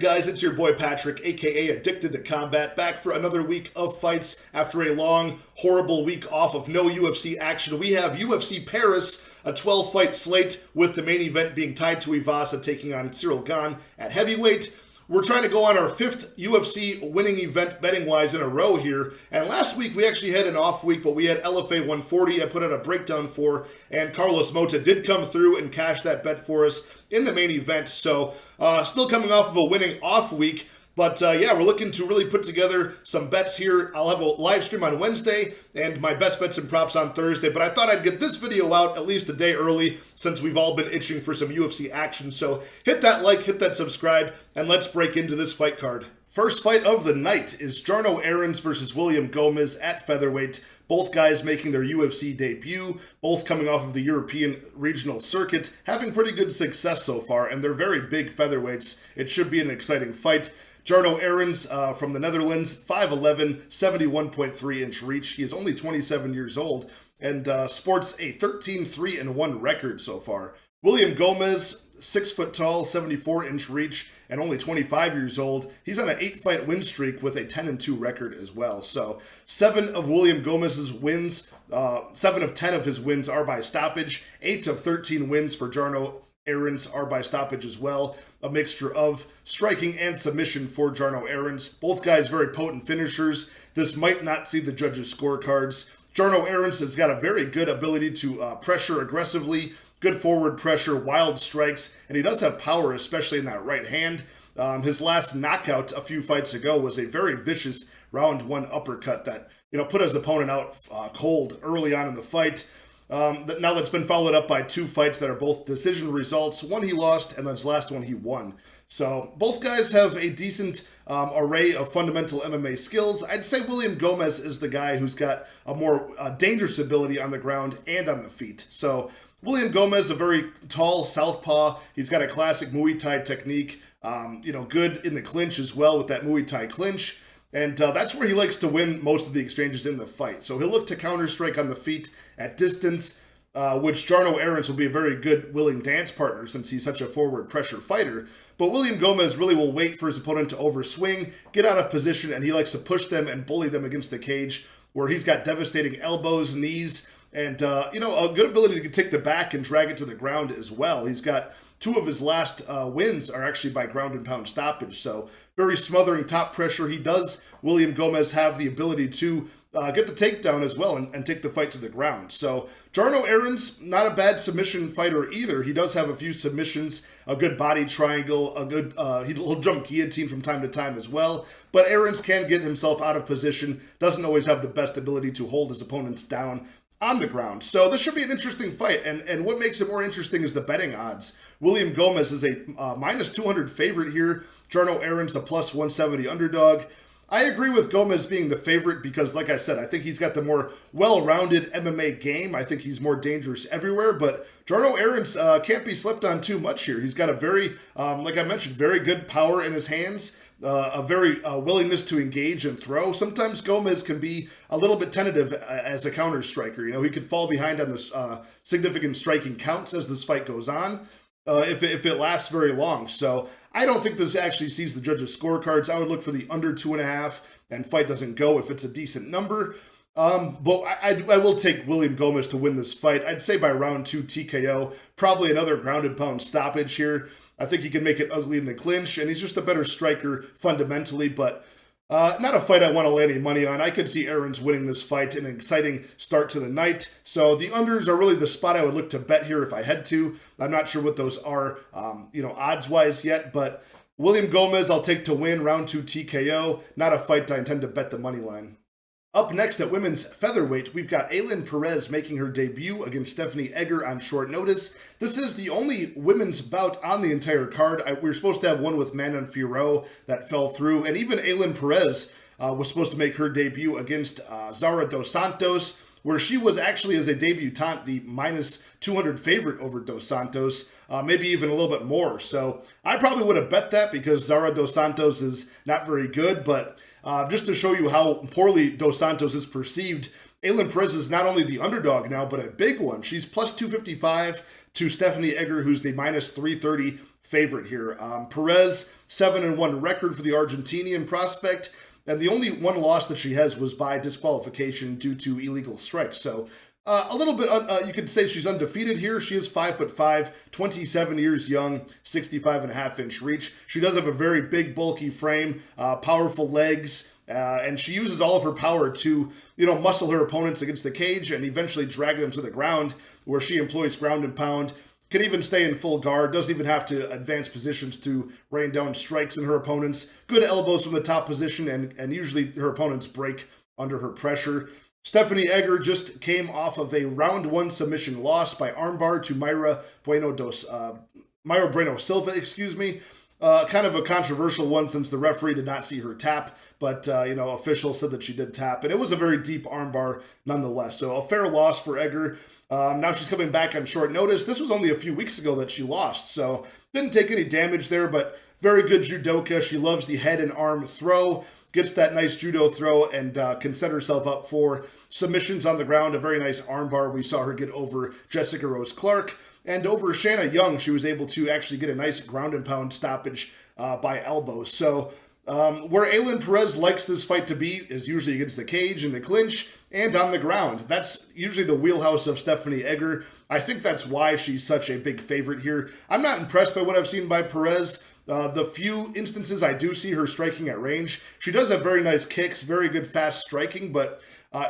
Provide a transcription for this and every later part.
guys? It's your boy Patrick, aka Addicted to Combat, back for another week of fights after a long, horrible week off of no UFC action. We have UFC Paris, a 12-fight slate, with the main event being Tuivasa taking on Gane at heavyweight. We're trying to go on our 5th UFC winning event betting-wise in a row here. And last week we actually had an off week, but we had LFA 140 I put out a breakdown for, and Carlos Mota did come through and cash that bet for us in the main event. So still coming off of a winning off week. But yeah, we're looking to really put together some bets here. I'll have a live stream on Wednesday and my best bets and props on Thursday. But I thought I'd get this video out at least a day early since we've all been itching for some UFC action. So hit that like, hit that subscribe, and let's break into this fight card. First fight of the night is Errens versus William Gomis at featherweight. Both guys making their UFC debut, both coming off of the European regional circuit, having pretty good success so far, and they're very big featherweights. It should be an exciting fight. Errens from the Netherlands, 5'11", 71.3-inch reach. He is only 27 years old and sports a 13-3-1 record so far. William Gomis, 6 foot tall, 74-inch reach, and only 25 years old. He's on an 8-fight win streak with a 10-2 record as well. So 7 of William Gomis's wins, 7 of 10 of his wins are by stoppage. 8 of 13 wins for Errens are by stoppage as well. A mixture of striking and submission for Errens. Both guys very potent finishers. This might not see the judges' scorecards. Errens has got a very good ability to pressure aggressively, good forward pressure, wild strikes, and he does have power, especially in that right hand. His last knockout a few fights ago was a very vicious round 1 uppercut that put his opponent out cold early on in the fight. Now that's been followed up by 2 fights that are both decision results. One he lost, and then his last one he won. So both guys have a decent array of fundamental MMA skills. I'd say William Gomis is the guy who's got a more dangerous ability on the ground and on the feet. So William Gomis, a very tall southpaw. He's got a classic Muay Thai technique. Good in the clinch as well with that Muay Thai clinch. And that's where he likes to win most of the exchanges in the fight. So he'll look to counter-strike on the feet at distance, which Errens will be a very good willing dance partner since he's such a forward pressure fighter. But William Gomis really will wait for his opponent to overswing, get out of position, and he likes to push them and bully them against the cage, where he's got devastating elbows, knees, and a good ability to take the back and drag it to the ground as well. He's got 2 of his last wins are actually by ground and pound stoppage. So very smothering top pressure. He does, William Gomis, have the ability to get the takedown as well and take the fight to the ground. So Errens, not a bad submission fighter either. He does have a few submissions, a good body triangle, a good he'll jump guillotine from time to time as well. But Errens can get himself out of position, doesn't always have the best ability to hold his opponents down on the ground. So this should be an interesting fight, and what makes it more interesting is the betting odds. William Gomis is a minus 200 favorite here. Errens, the plus 170 underdog. I agree with Gomis being the favorite because, like I said, I think he's got the more well-rounded MMA game. I think he's more dangerous everywhere, but Errens can't be slept on too much here. He's got a very, like I mentioned, very good power in his hands, a very willingness to engage and throw. Sometimes Gomis can be a little bit tentative as a counter striker. He could fall behind on the significant striking counts as this fight goes on. If it lasts very long. So I don't think this actually sees the judges' scorecards. I would look for the under 2.5, and fight doesn't go if it's a decent number. But I will take William Gomis to win this fight. I'd say by round 2 TKO, probably another grounded pound stoppage here. I think he can make it ugly in the clinch, and he's just a better striker fundamentally, but not a fight I want to lay any money on. I could see Errens winning this fight, an exciting start to the night. So the unders are really the spot I would look to bet here if I had to. I'm not sure what those are, odds-wise yet, but William Gomis I'll take to win round 2 TKO. Not a fight I intend to bet the money line. Up next at women's featherweight, we've got Perez making her debut against Stephanie Egger on short notice. This is the only women's bout on the entire card. We were supposed to have one with Manon Fiorot that fell through, and even Perez was supposed to make her debut against Zara dos Santos, where she was actually, as a debutante, the minus 200 favorite over dos Santos, maybe even a little bit more. So I probably would have bet that because Zara dos Santos is not very good, but just to show you how poorly dos Santos is perceived Aylin Perez is not only the underdog now, but a big one. She's plus 255 to Stephanie Egger, who's the minus 330 favorite here. Perez, 7-1 record for the Argentinian prospect, and the only one loss that she has was by disqualification due to illegal strikes. So a little bit, you could say she's undefeated here. She is 5'5", 27 years young, 65.5-inch reach. She does have a very big, bulky frame, powerful legs, and she uses all of her power to, muscle her opponents against the cage and eventually drag them to the ground, where she employs ground and pound. Can even stay in full guard, doesn't even have to advance positions to rain down strikes in her opponents. Good elbows from the top position, and usually her opponents break under her pressure. Stephanie Egger just came off of a round 1 submission loss by armbar to Mayra Bueno Silva, kind of a controversial one since the referee did not see her tap, but, officials said that she did tap, and it was a very deep armbar nonetheless. So a fair loss for Egger. Now she's coming back on short notice. This was only a few weeks ago that she lost, so didn't take any damage there, but very good judoka. She loves the head and arm throw, gets that nice judo throw, and can set herself up for submissions on the ground. A very nice armbar. We saw her get over Jessica Rose Clark. And over Shanna Young, she was able to actually get a nice ground and pound stoppage by elbow. So where Aylin Perez likes this fight to be is usually against the cage, in the clinch, and on the ground. That's usually the wheelhouse of Stephanie Egger. I think that's why she's such a big favorite here. I'm not impressed by what I've seen by Perez. The few instances I do see her striking at range, she does have very nice kicks, very good fast striking, but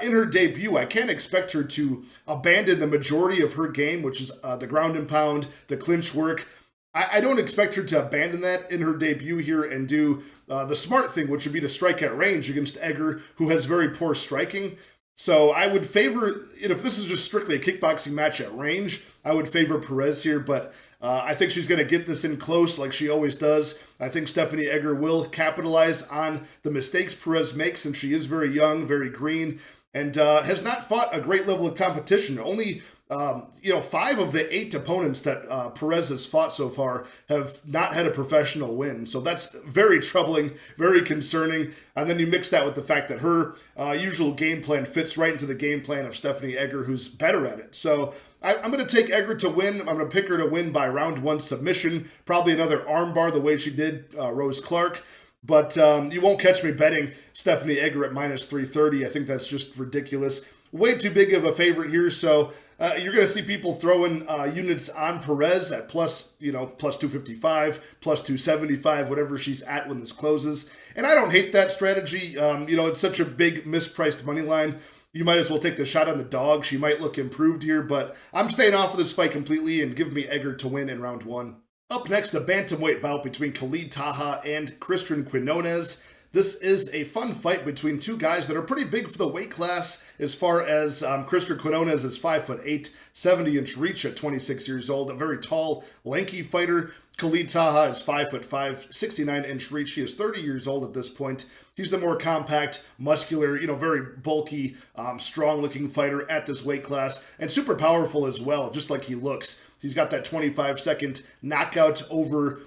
in her debut, I can't expect her to abandon the majority of her game, which is the ground and pound, the clinch work. I don't expect her to abandon that in her debut here and do the smart thing, which would be to strike at range against Egger, who has very poor striking. So I would favor, if this is just strictly a kickboxing match at range, I would favor Perez here, but I think she's going to get this in close like she always does. I think Stephanie Egger will capitalize on the mistakes Perez makes, and she is very young, very green, and has not fought a great level of competition. Only 5 of the 8 opponents that Perez has fought so far have not had a professional win. So that's very troubling, very concerning. And then you mix that with the fact that her usual game plan fits right into the game plan of Stephanie Egger, who's better at it. So I'm going to take Egger to win. I'm going to pick her to win by round 1 submission. Probably another armbar the way she did Rose Clark. But you won't catch me betting Stephanie Egger at minus 330. I think that's just ridiculous. Way too big of a favorite here, so you're going to see people throwing units on Perez at plus 255, plus 275, whatever she's at when this closes. And I don't hate that strategy. It's such a big mispriced money line. You might as well take the shot on the dog. She might look improved here, but I'm staying off of this fight completely and give me Egger to win in round 1. Up next, a bantamweight bout between Khalid Taha and Christian Quiñonez. This is a fun fight between two guys that are pretty big for the weight class, as far as Christian Quiñonez is 5'8", 70-inch reach at 26 years old, a very tall, lanky fighter. Khalid Taha is 5'5", 69-inch reach. He is 30 years old at this point. He's the more compact, muscular, very bulky, strong-looking fighter at this weight class, and super powerful as well, just like he looks. He's got that 25-second knockout over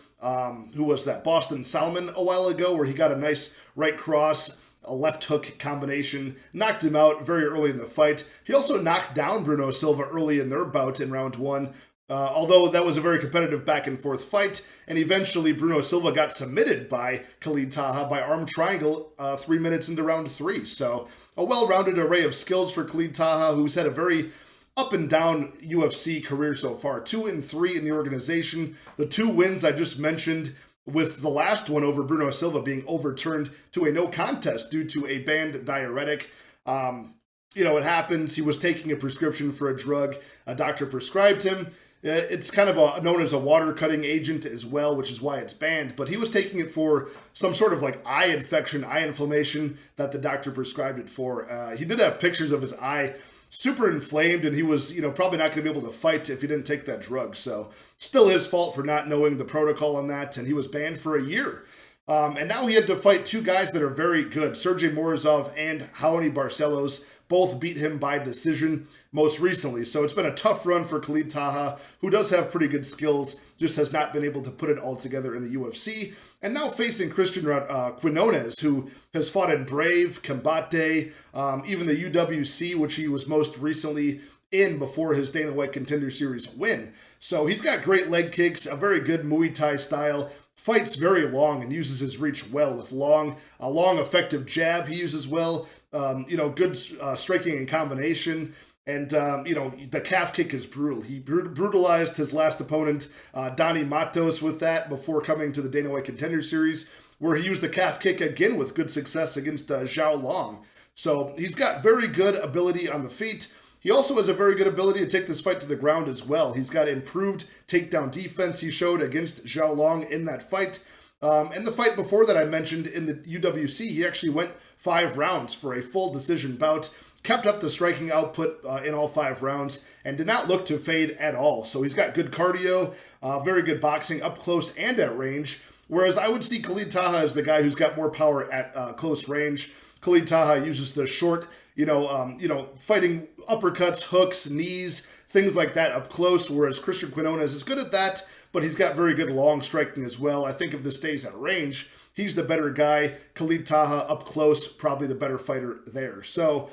who was that? Boston Salmon a while ago, where he got a nice right cross, a left hook combination, knocked him out very early in the fight. He also knocked down Bruno Silva early in their bout in round 1, although that was a very competitive back and forth fight, and eventually Bruno Silva got submitted by Khalid Taha by arm triangle 3 minutes into round 3. So a well-rounded array of skills for Khalid Taha, who's had a very up and down UFC career so far. 2-3 in the organization. The 2 wins I just mentioned, with the last one over Bruno Silva being overturned to a no contest due to a banned diuretic. It happens. He was taking a prescription for a drug a doctor prescribed him. It's kind of known as a water-cutting agent as well, which is why it's banned. But he was taking it for some sort of eye infection, eye inflammation that the doctor prescribed it for. He did have pictures of his eye super inflamed, and he was, probably not going to be able to fight if he didn't take that drug. So still his fault for not knowing the protocol on that, and he was banned for a year. And now he had to fight two guys that are very good. Sergey Morozov and Raoni Barcelos both beat him by decision most recently. So it's been a tough run for Khalid Taha, who does have pretty good skills, just has not been able to put it all together in the UFC. And now facing Christian Quiñonez, who has fought in Brave, Combate, even the UWC, which he was most recently in before his Dana White Contender Series win. So he's got great leg kicks, a very good Muay Thai style, fights very long and uses his reach well with a long effective jab he uses well, good striking and combination. And, the calf kick is brutal. He brutalized his last opponent, Donny Matos, with that before coming to the Dana White Contender Series, where he used the calf kick again with good success against Zhao Long. So he's got very good ability on the feet. He also has a very good ability to take this fight to the ground as well. He's got improved takedown defense he showed against Zhao Long in that fight. And the fight before that I mentioned in the UWC, he actually went 5 rounds for a full decision bout, kept up the striking output in all 5 rounds, and did not look to fade at all. So he's got good cardio, very good boxing up close and at range, whereas I would see Khalid Taha as the guy who's got more power at close range. Khalid Taha uses the short, fighting uppercuts, hooks, knees, things like that up close, whereas Christian Quiñonez is good at that, but he's got very good long striking as well. I think if this stays at range, he's the better guy. Khalid Taha up close, probably the better fighter there. So,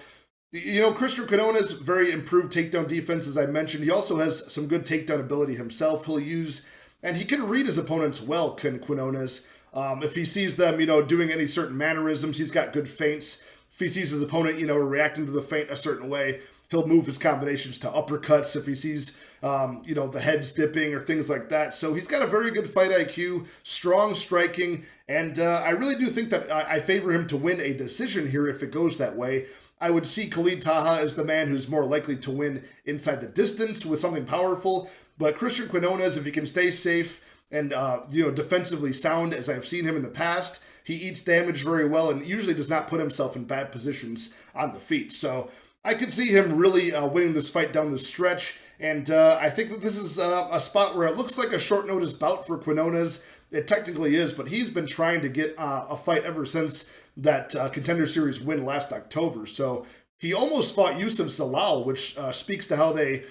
Christian Quiñonez, very improved takedown defense, as I mentioned. He also has some good takedown ability himself he'll use, and he can read his opponents well, Quiñonez. If he sees them, doing any certain mannerisms, he's got good feints. If he sees his opponent, reacting to the feint a certain way, he'll move his combinations to uppercuts if he sees, the heads dipping or things like that. So he's got a very good fight IQ, strong striking, and I really do think that I favor him to win a decision here if it goes that way. I would see Khalid Taha as the man who's more likely to win inside the distance with something powerful, but Christian Quiñonez, if he can stay safe and, defensively sound, as I've seen him in the past, he eats damage very well and usually does not put himself in bad positions on the feet. So I could see him really winning this fight down the stretch, and I think that this is a spot where it looks like a short notice bout for Quiñonez. It technically is, but he's been trying to get a fight ever since that Contender Series win last October. So he almost fought Yusuf Zalal, which speaks to how they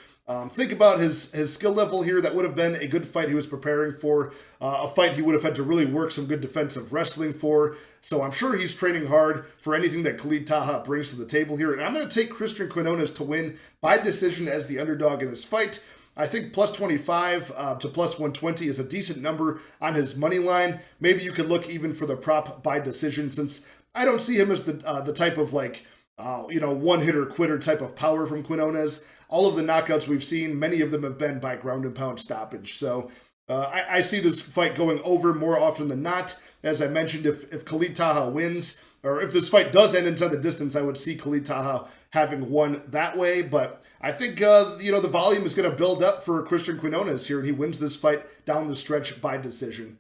think about his skill level here. That would have been a good fight he was preparing for, a fight he would have had to really work some good defensive wrestling for. So I'm sure he's training hard for anything that Khalid Taha brings to the table here. And I'm going to take Christian Quiñonez to win by decision as the underdog in this fight. I think plus 25 to plus 120 is a decent number on his money line. Maybe you could look even for the prop by decision, since I don't see him as the type of one-hitter quitter type of power from Quiñonez. All of the knockouts we've seen, many of them have been by ground and pound stoppage. So I see this fight going over more often than not. As I mentioned, if Khalid Taha wins, or if this fight does end inside the distance, I would see Khalid Taha having won that way. But I think, the volume is going to build up for Christian Quiñonez here, and he wins this fight down the stretch by decision.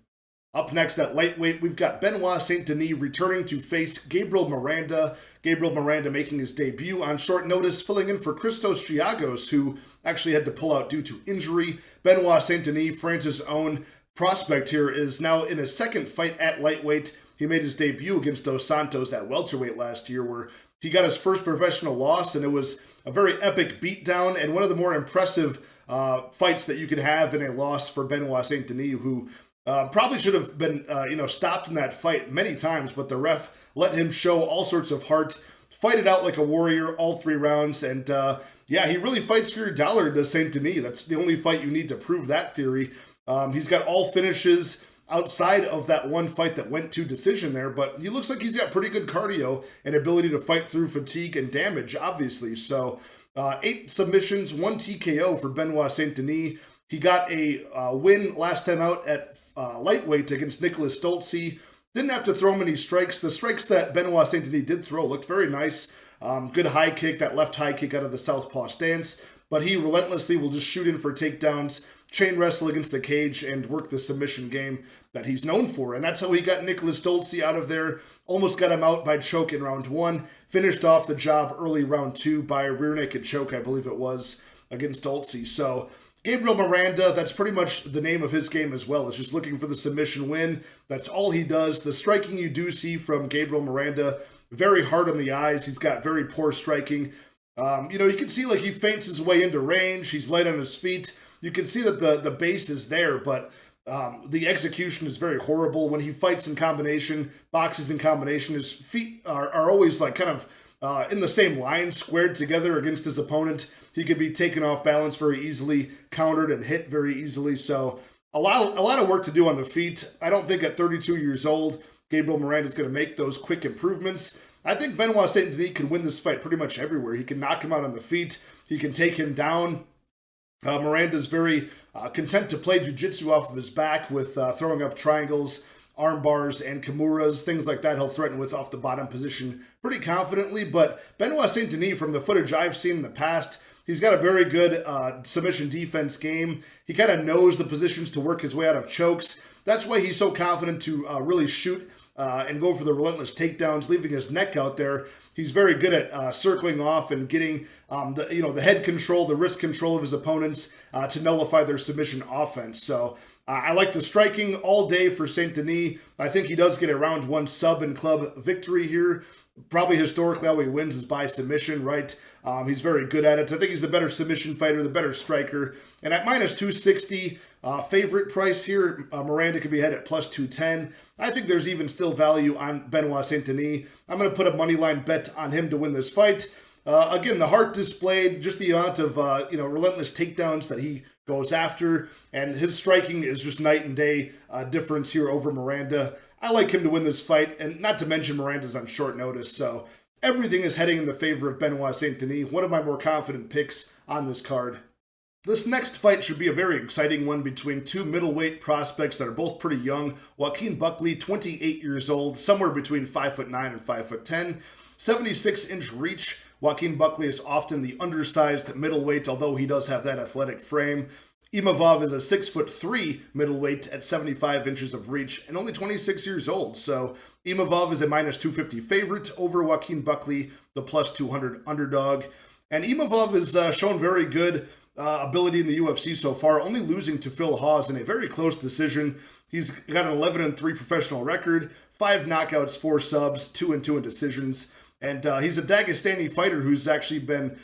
Up next at lightweight, we've got Benoit Saint-Denis returning to face Gabriel Miranda. Gabriel Miranda making his debut on short notice, filling in for Christos Giagos, who actually had to pull out due to injury. Benoit Saint-Denis, France's own prospect here, is now in his second fight at lightweight. He made his debut against Dos Santos at welterweight last year, where he got his first professional loss, and it was a very epic beatdown and one of the more impressive fights that you could have in a loss for Benoit Saint-Denis, who probably should have been, stopped in that fight many times, but the ref let him show all sorts of heart, fight it out like a warrior all 3 rounds, and he really fights for your dollar, does Saint-Denis. That's the only fight you need to prove that theory. He's got all finishes outside of that one fight that went to decision there, but he looks like he's got pretty good cardio and ability to fight through fatigue and damage, obviously. So 8 submissions, 1 TKO for Benoit Saint-Denis. He got a win last time out at lightweight against Nicholas Stoltzfus. Didn't have to throw many strikes. The strikes that Benoit Saint-Denis did throw looked very nice. Good high kick, that left high kick out of the southpaw stance. But he relentlessly will just shoot in for takedowns, chain wrestle against the cage, and work the submission game that he's known for. And that's how he got Nicholas Stoltzfus out of there. Almost got him out by choke in round 1. Finished off the job early round 2 by a rear naked choke, I believe it was, against Stoltzfus. So Gabriel Miranda, that's pretty much the name of his game as well. It's just looking for the submission win. That's all he does. The striking you do see from Gabriel Miranda, very hard on the eyes. He's got very poor striking. You can see like he feints his way into range. He's light on his feet. You can see that the base is there, but the execution is very horrible. When he fights in combination, boxes in combination, his feet are always like kind of in the same line, squared together against his opponent. He could be taken off balance very easily, countered and hit very easily. So a lot of work to do on the feet. I don't think at 32 years old, Gabriel Miranda is going to make those quick improvements. I think Benoit Saint Denis can win this fight pretty much everywhere. He can knock him out on the feet. He can take him down. Miranda's very content to play jiu-jitsu off of his back with throwing up triangles, arm bars, and kimuras, things like that he'll threaten with off the bottom position pretty confidently. But Benoit Saint Denis, from the footage I've seen in the past, he's got a very good submission defense game. He kind of knows the positions to work his way out of chokes. That's why he's so confident to really shoot and go for the relentless takedowns, leaving his neck out there. He's very good at circling off and getting the head control, the wrist control of his opponents to nullify their submission offense. So I like the striking all day for Saint Denis. I think he does get a round one sub and club victory here. Probably historically how he wins is by submission, right? He's very good at it. I think he's the better submission fighter, the better striker. And at minus 260, favorite price here, Miranda could be ahead at plus 210. I think there's even still value on Benoit Saint Denis. I'm going to put a money line bet on him to win this fight. Again, the heart displayed, just the amount of relentless takedowns that he goes after, and his striking is just night and day difference here over Miranda. I like him to win this fight, and not to mention Miranda's on short notice, so everything is heading in the favor of Benoit Saint Denis, one of my more confident picks on this card. This next fight should be a very exciting one between two middleweight prospects that are both pretty young. Joaquin Buckley, 28 years old, somewhere between 5'9" and 5'10", 76-inch reach. Joaquin Buckley is often the undersized middleweight, although he does have that athletic frame. Imavov is a 6'3" middleweight at 75 inches of reach and only 26 years old. So Imavov is a minus 250 favorite over Joaquin Buckley, the plus 200 underdog. And Imavov has shown very good ability in the UFC so far, only losing to Phil Hawes in a very close decision. He's got an 11-3 professional record, 5 knockouts, 4 subs, 2-2 in decisions. And he's a Dagestani fighter who's actually been,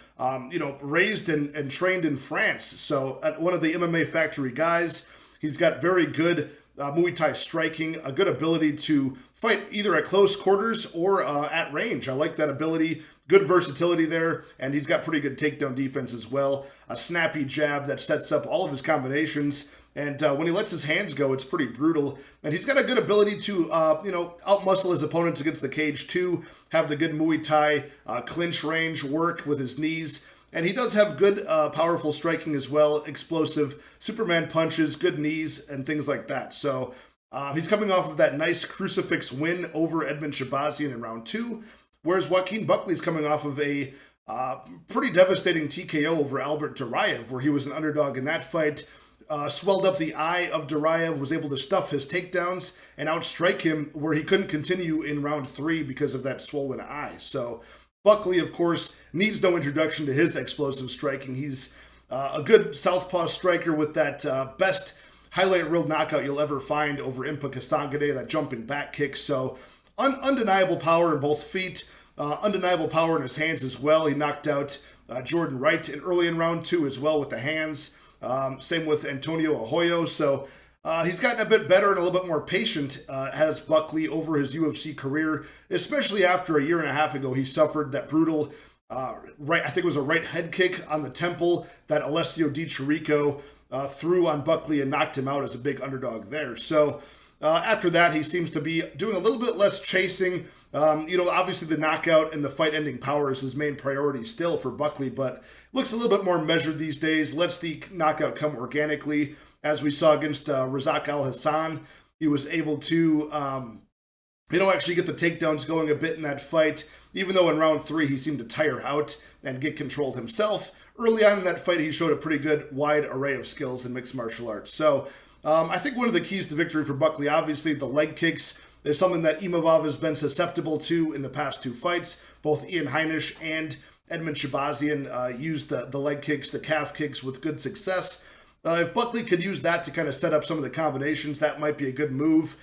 raised and trained in France. So one of the MMA factory guys. He's got very good Muay Thai striking, a good ability to fight either at close quarters or at range. I like that ability. Good versatility there, and he's got pretty good takedown defense as well. A snappy jab that sets up all of his combinations. And when he lets his hands go, it's pretty brutal. And he's got a good ability to, outmuscle his opponents against the cage too. Have the good Muay Thai clinch range work with his knees. And he does have good, powerful striking as well. Explosive Superman punches, good knees, and things like that. So he's coming off of that nice crucifix win over Edmund Shabazian in round 2. Whereas Joaquin Buckley's coming off of a pretty devastating TKO over Albert Duraev, where he was an underdog in that fight. Swelled up the eye of Duraev, was able to stuff his takedowns and outstrike him where he couldn't continue in round 3 because of that swollen eye. So Buckley, of course, needs no introduction to his explosive striking. He's a good southpaw striker with that best highlight reel knockout you'll ever find over Impa Kasangade, that jumping back kick. So undeniable power in both feet, undeniable power in his hands as well. He knocked out Jourdain Wright early in round 2 as well with the hands. Same with Antonio Arroyo. So he's gotten a bit better and a little bit more patient, has Buckley, over his UFC career, especially after a year and a half ago he suffered that brutal, I think it was a right head kick on the temple that Alessio Di Chirico threw on Buckley and knocked him out as a big underdog there. So after that, he seems to be doing a little bit less chasing. Obviously the knockout and the fight-ending power is his main priority still for Buckley, but looks a little bit more measured these days, lets the knockout come organically. As we saw against Razak Al Hassan, he was able to, actually get the takedowns going a bit in that fight, even though in round 3 he seemed to tire out and get controlled himself. Early on in that fight, he showed a pretty good wide array of skills in mixed martial arts. So I think one of the keys to victory for Buckley, obviously the leg kicks, is something that Imavov has been susceptible to in the past 2 fights. Both Ian Heinisch and Edmund Shabazian used the leg kicks, the calf kicks with good success. If Buckley could use that to kind of set up some of the combinations, that might be a good move.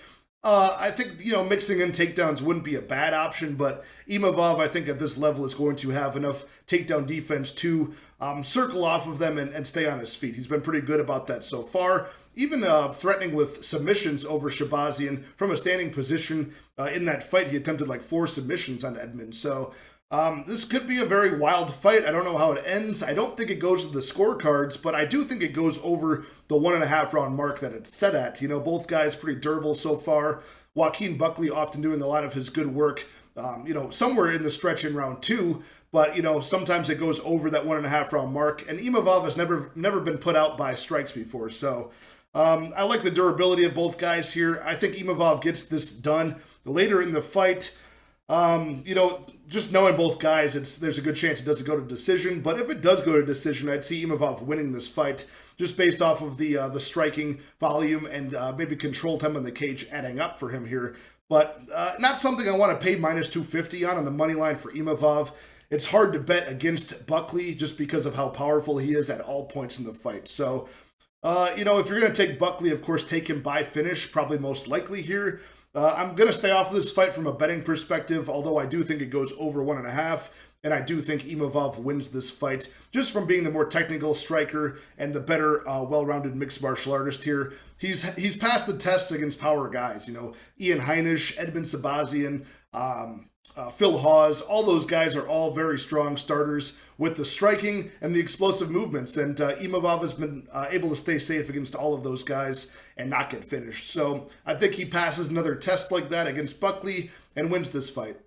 I think, mixing in takedowns wouldn't be a bad option, but Imavov, I think, at this level is going to have enough takedown defense to circle off of them and stay on his feet. He's been pretty good about that so far, even threatening with submissions over Shahbazyan from a standing position. In that fight, he attempted like 4 submissions on Edmund, so this could be a very wild fight. I don't know how it ends. I don't think it goes to the scorecards, but I do think it goes over the 1.5 round mark that it's set at. Both guys pretty durable so far. Joaquin Buckley often doing a lot of his good work, somewhere in the stretch in round 2, but, sometimes it goes over that 1.5 round mark, and Imavov has never been put out by strikes before, so I like the durability of both guys here. I think Imavov gets this done later in the fight. Just knowing both guys, there's a good chance it doesn't go to decision. But if it does go to decision, I'd see Imavov winning this fight just based off of the striking volume and maybe control time on the cage adding up for him here. But not something I want to pay minus 250 on the money line for Imavov. It's hard to bet against Buckley just because of how powerful he is at all points in the fight. So, if you're going to take Buckley, of course, take him by finish, probably most likely here. I'm going to stay off of this fight from a betting perspective, although I do think it goes over 1.5, and I do think Imavov wins this fight just from being the more technical striker and the better, well-rounded mixed martial artist here. He's passed the tests against power guys, Ian Heinisch, Edmund Shahbazyan, Phil Hawes. All those guys are all very strong starters with the striking and the explosive movements, and Imavov has been able to stay safe against all of those guys and not get finished. So I think he passes another test like that against Buckley and wins this fight.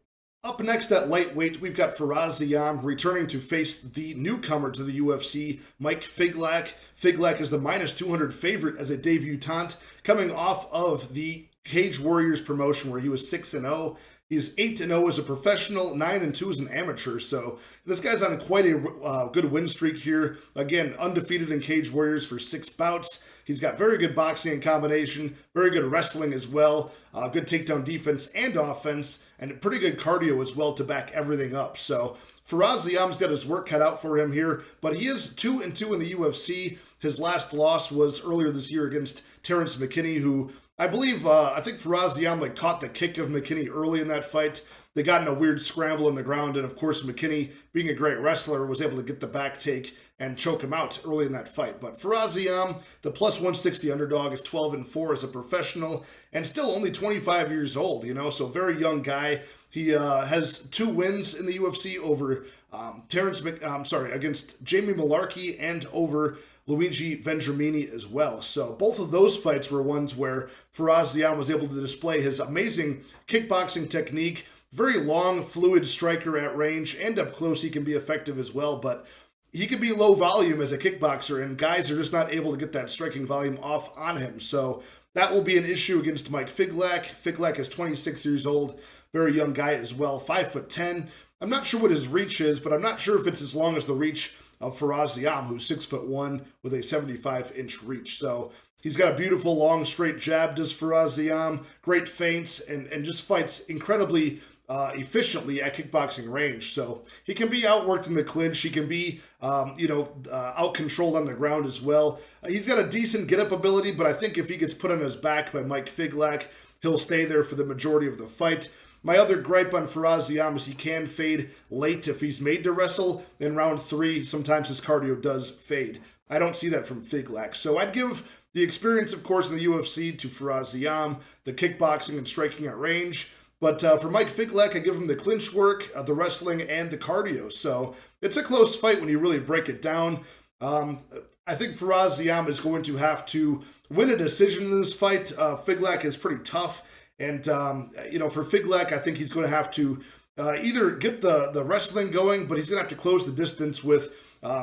Up next at lightweight, we've got Ziam returning to face the newcomer to the UFC, Mike Figlak. Figlak is the minus 200 favorite as a debutant, coming off of the Cage Warriors promotion where he was 6-0. He's 8-0 as a professional, 9-2 as an amateur. So this guy's on quite a good win streak here. Again, undefeated in Cage Warriors for 6 bouts. He's got very good boxing and combination, very good wrestling as well, good takedown defense and offense, and pretty good cardio as well to back everything up. So Ziam's got his work cut out for him here, but he is 2-2 in the UFC. His last loss was earlier this year against Terrence McKinney, who I believe, I think Ziam caught the kick of McKinney early in that fight. They got in a weird scramble in the ground, and of course McKinney, being a great wrestler, was able to get the back take and choke him out early in that fight. But Ziam, the plus 160 underdog, is 12-4 as a professional, and still only 25 years old, so very young guy. He has 2 wins in the UFC over against Jamie Malarkey and over Luigi Vendramini as well. So both of those fights were ones where Ziam was able to display his amazing kickboxing technique, very long, fluid striker at range, and up close he can be effective as well, but he can be low volume as a kickboxer, and guys are just not able to get that striking volume off on him. So that will be an issue against Mike Figlak. Figlak is 26 years old, very young guy as well, 5'10". I'm not sure what his reach is, but I'm not sure if it's as long as the reach of Ziam, who's 6'1" with a 75-inch reach. So he's got a beautiful, long, straight jab, does Ziam, great feints, and just fights incredibly efficiently at kickboxing range. So he can be outworked in the clinch. He can be, out-controlled on the ground as well. He's got a decent get-up ability, but I think if he gets put on his back by Mike Figlak, he'll stay there for the majority of the fight. My other gripe on Ziam is he can fade late if he's made to wrestle. In round 3, sometimes his cardio does fade. I don't see that from Figlak. So I'd give the experience, of course, in the UFC to Ziam, the kickboxing and striking at range. But for Mike Figlak, I give him the clinch work, the wrestling, and the cardio. So it's a close fight when you really break it down. I think Ziam is going to have to win a decision in this fight. Figlak is pretty tough. And, for Figlak, I think he's going to have to either get the wrestling going, but he's going to have to close the distance with,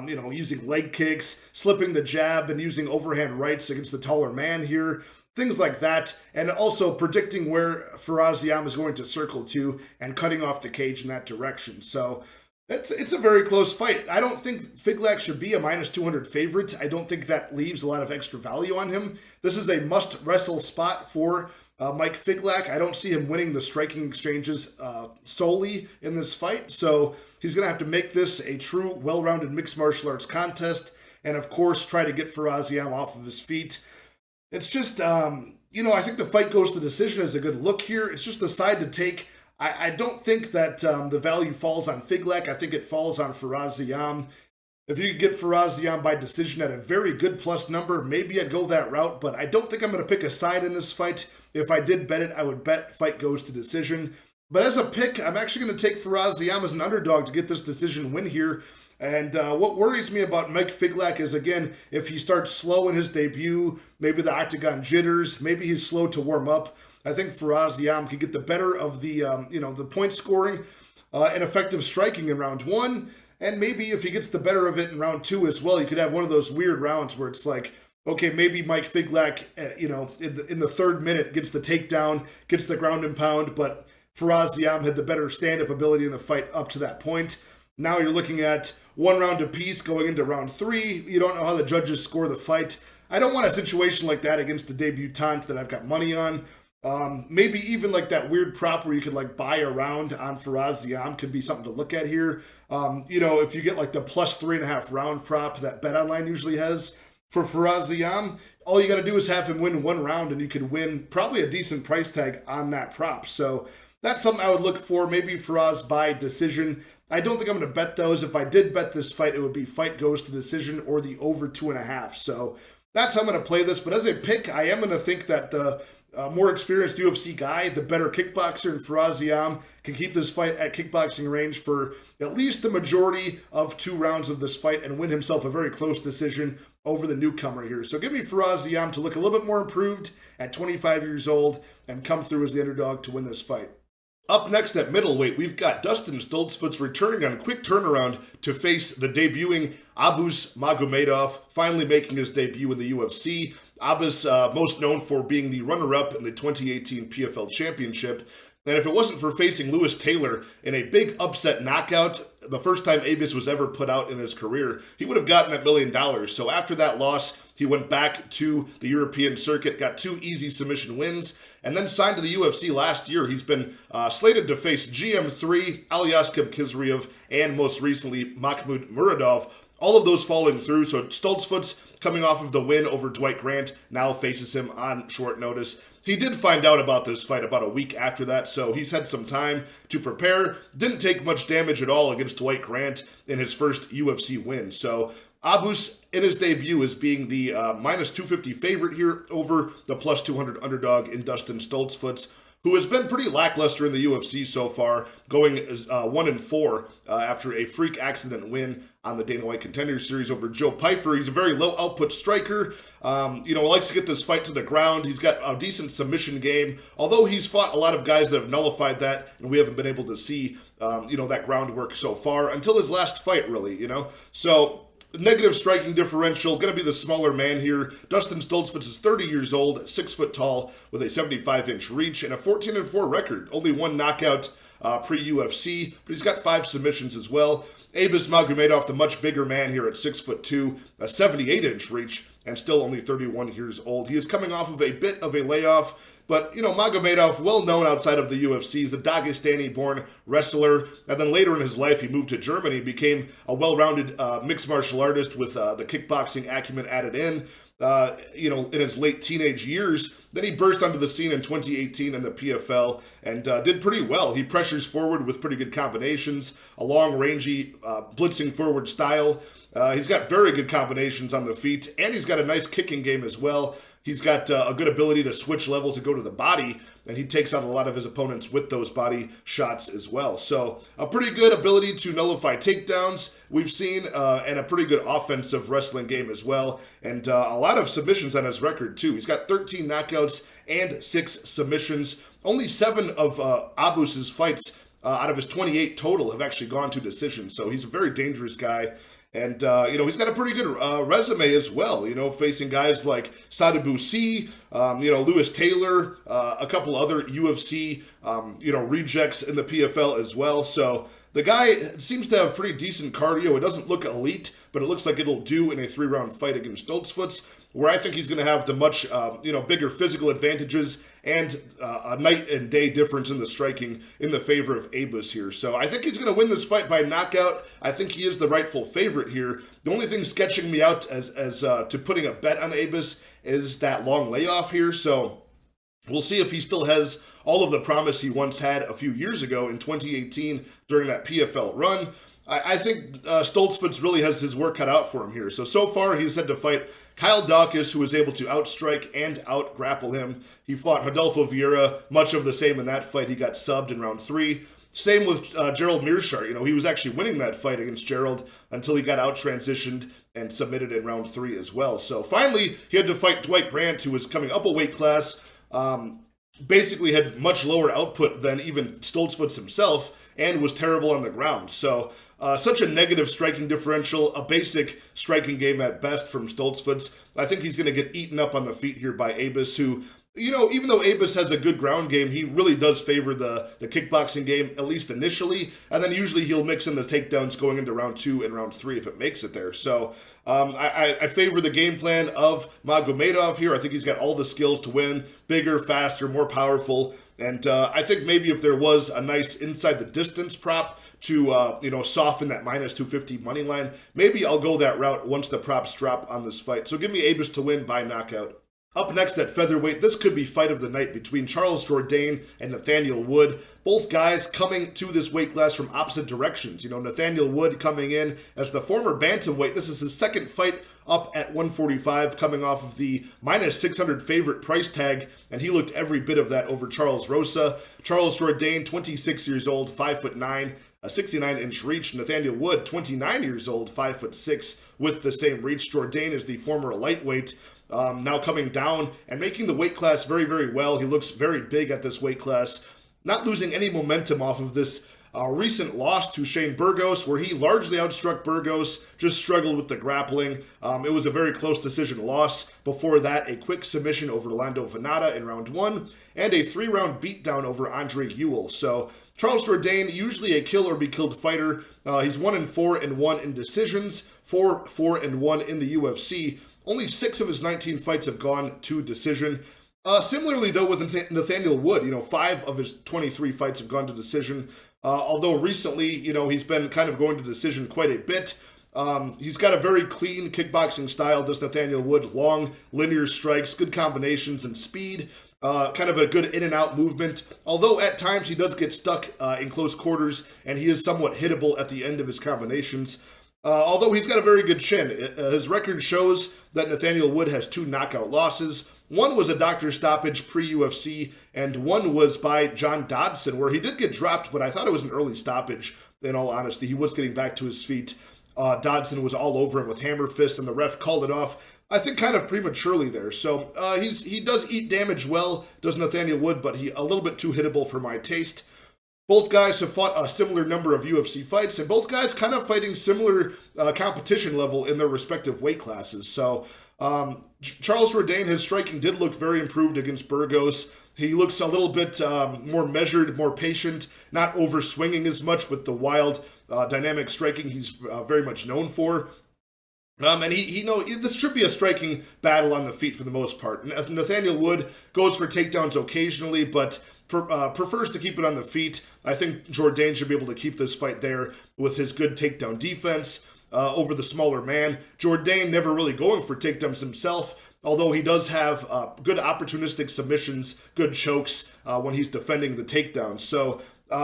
using leg kicks, slipping the jab, and using overhand rights against the taller man here. Things like that. And also predicting where Ziam is going to circle to and cutting off the cage in that direction. So it's a very close fight. I don't think Figlak should be a minus 200 favorite. I don't think that leaves a lot of extra value on him. This is a must-wrestle spot for Mike Figlak. I don't see him winning the striking exchanges solely in this fight, so he's going to have to make this a true, well-rounded mixed martial arts contest and of course try to get Ziam off of his feet. It's just, I think the fight goes to decision as a good look here. It's just the side to take. I don't think that the value falls on Figlak. I think it falls on Ziam. If you could get Ziam by decision at a very good plus number, maybe I'd go that route, but I don't think I'm going to pick a side in this fight. If I did bet it, I would bet fight goes to decision. But as a pick, I'm actually going to take Ziam as an underdog to get this decision win here. And what worries me about Mike Figlak is, again, if he starts slow in his debut, maybe the octagon jitters, maybe he's slow to warm up. I think Ziam could get the better of the point scoring and effective striking in round 1. And maybe if he gets the better of it in round 2 as well, you could have one of those weird rounds where it's like, okay, maybe Mike Figlak, in the 3rd minute gets the takedown, gets the ground and pound, but Ziam had the better stand-up ability in the fight up to that point. Now you're looking at 1 round apiece going into round 3. You don't know how the judges score the fight. I don't want a situation like that against the debutant that I've got money on. Maybe even like that weird prop where you could buy a round on Ziam could be something to look at here. If you get the plus 3.5 round prop that BetOnline usually has for Ziam, all you got to do is have him win 1 round and you could win probably a decent price tag on that prop. So that's something I would look for, maybe by decision. I don't think I'm going to bet those. If I did bet this fight, it would be fight goes to decision or the over 2.5. So that's how I'm going to play this. But as a pick, I am going to think that the more experienced UFC guy, the better kickboxer in Ziam, can keep this fight at kickboxing range for at least the majority of 2 rounds of this fight and win himself a very close decision over the newcomer here. So give me Ziam to look a little bit more improved at 25 years old and come through as the underdog to win this fight. Up next at middleweight, we've got Dustin Stoltzfus returning on quick turnaround to face the debuting Abus Magomedov, finally making his debut in the UFC. Abus, most known for being the runner-up in the 2018 PFL Championship. And if it wasn't for facing Lewis Taylor in a big upset knockout, the first time Abus was ever put out in his career, he would have gotten that $1 million. So after that loss, he went back to the European circuit, got 2 easy submission wins, and then signed to the UFC last year. He's been slated to face GM3, Alyaskab Khizriev, and most recently, Makhmud Muradov. All of those falling through, so Stoltzfus, coming off of the win over Dwight Grant, now faces him on short notice. He did find out about this fight about a week after that, so he's had some time to prepare. Didn't take much damage at all against Dwight Grant in his first UFC win. So Abus, in his debut, is being the minus 250 favorite here over the plus 200 underdog in Dustin Stoltzfus, who has been pretty lackluster in the UFC so far, going 1-4 after a freak accident win on the Dana White Contender Series over Joe Pyfer. He's a very low output striker, likes to get this fight to the ground. He's got a decent submission game, although he's fought a lot of guys that have nullified that, and we haven't been able to see, that groundwork so far until his last fight, really, So negative striking differential, going to be the smaller man here. Dustin Stoltzfus is 30 years old, 6 foot tall, with a 75-inch reach and a 14-4 record. Only 1 knockout pre-UFC, but he's got 5 submissions as well. Abus Magomedov, the much bigger man here at 6'2", a 78-inch reach, and still only 31 years old. He is coming off of a bit of a layoff, but, Magomedov, well known outside of the UFC, is a Dagestani-born wrestler, and then later in his life, he moved to Germany, became a well-rounded mixed martial artist with the kickboxing acumen added in his late teenage years. Then he burst onto the scene in 2018 in the PFL and did pretty well. He pressures forward with pretty good combinations, a long, rangy, blitzing forward style. He's got very good combinations on the feet, and he's got a nice kicking game as well. He's got a good ability to switch levels and go to the body, and he takes out a lot of his opponents with those body shots as well. So a pretty good ability to nullify takedowns we've seen, and a pretty good offensive wrestling game as well, and a lot of submissions on his record too. He's got 13 knockouts and 6 submissions. Only 7 of Abus's fights out of his 28 total have actually gone to decision, so he's a very dangerous guy. And, he's got a pretty good resume as well, facing guys like Sadabusi, Lewis Taylor, a couple other UFC, rejects in the PFL as well. So The guy seems to have pretty decent cardio. It doesn't look elite, but it looks like it'll do in a 3-round fight against Stoltzfus, where I think he's going to have the much bigger physical advantages and a night and day difference in the striking in the favor of Abus here. So I think he's going to win this fight by knockout. I think he is the rightful favorite here. The only thing sketching me out as to putting a bet on Abus is that long layoff here. So we'll see if he still has all of the promise he once had a few years ago in 2018 during that PFL run. I think Stoltzfus really has his work cut out for him here. So far, he's had to fight Kyle Dawkins, who was able to outstrike and out-grapple him. He fought Rodolfo Vieira, much of the same in that fight. He got subbed in round 3. Same with Gerald Mearshart. He was actually winning that fight against Gerald until he got out-transitioned and submitted in round 3 as well. So finally, he had to fight Dwight Grant, who was coming up a weight class, basically had much lower output than even Stoltzfus himself, and was terrible on the ground. So such a negative striking differential, a basic striking game at best from Stoltzfus. I think he's going to get eaten up on the feet here by Abus, who, even though Abus has a good ground game, he really does favor the kickboxing game, at least initially, and then usually he'll mix in the takedowns going into round 2 and round 3 if it makes it there. So I favor the game plan of Magomedov here. I think he's got all the skills to win, bigger, faster, more powerful. And I think maybe if there was a nice inside the distance prop to soften that minus 250 money line, maybe I'll go that route once the props drop on this fight. So give me Abus to win by knockout. Up next at featherweight, this could be fight of the night between Charles Jourdain and Nathaniel Wood. Both guys coming to this weight class from opposite directions. Nathaniel Wood coming in as the former bantamweight. This is his second fight up at 145, coming off of the minus 600 favorite price tag, and he looked every bit of that over Charles Rosa. Charles Jourdain, 26 years old, 5'9", a 69-inch reach. Nathaniel Wood, 29 years old, 5'6", with the same reach. Jourdain is the former lightweight, now coming down and making the weight class very, very well. He looks very big at this weight class, not losing any momentum off of this recent loss to Shane Burgos, where he largely outstruck Burgos, just struggled with the grappling. It was a very close decision loss. Before that, a quick submission over Lando Venata in round 1, and a 3-round beatdown over Andre Ewell. So Charles Jourdain, usually a kill or be killed fighter. He's 1-4-1 in decisions, 4-1 in the UFC. Only 6 of his 19 fights have gone to decision. Similarly, though, with Nathaniel Wood, 5 of his 23 fights have gone to decision. Although recently, he's been kind of going to decision quite a bit. He's got a very clean kickboxing style, does Nathaniel Wood. Long, linear strikes, good combinations, and speed. Kind of a good in-and-out movement. Although at times he does get stuck in close quarters, and he is somewhat hittable at the end of his combinations. Although he's got a very good chin. His record shows that Nathaniel Wood has 2 knockout losses. One was a doctor stoppage pre-UFC, and one was by John Dodson, where he did get dropped, but I thought it was an early stoppage, in all honesty. He was getting back to his feet. Dodson was all over him with hammer fists, and the ref called it off, I think, kind of prematurely there. So he does eat damage well, does Nathaniel Wood, but he a little bit too hittable for my taste. Both guys have fought a similar number of UFC fights, and both guys kind of fighting similar competition level in their respective weight classes. So Charles Jourdain, his striking did look very improved against Burgos. He looks a little bit more measured, more patient, not over-swinging as much with the wild, dynamic striking he's very much known for. And this should be a striking battle on the feet for the most part. Nathaniel Wood goes for takedowns occasionally, but prefers to keep it on the feet. I think Jourdain should be able to keep this fight there with his good takedown defense over the smaller man. Jourdain never really going for takedowns himself, although he does have good opportunistic submissions, good chokes when he's defending the takedowns. So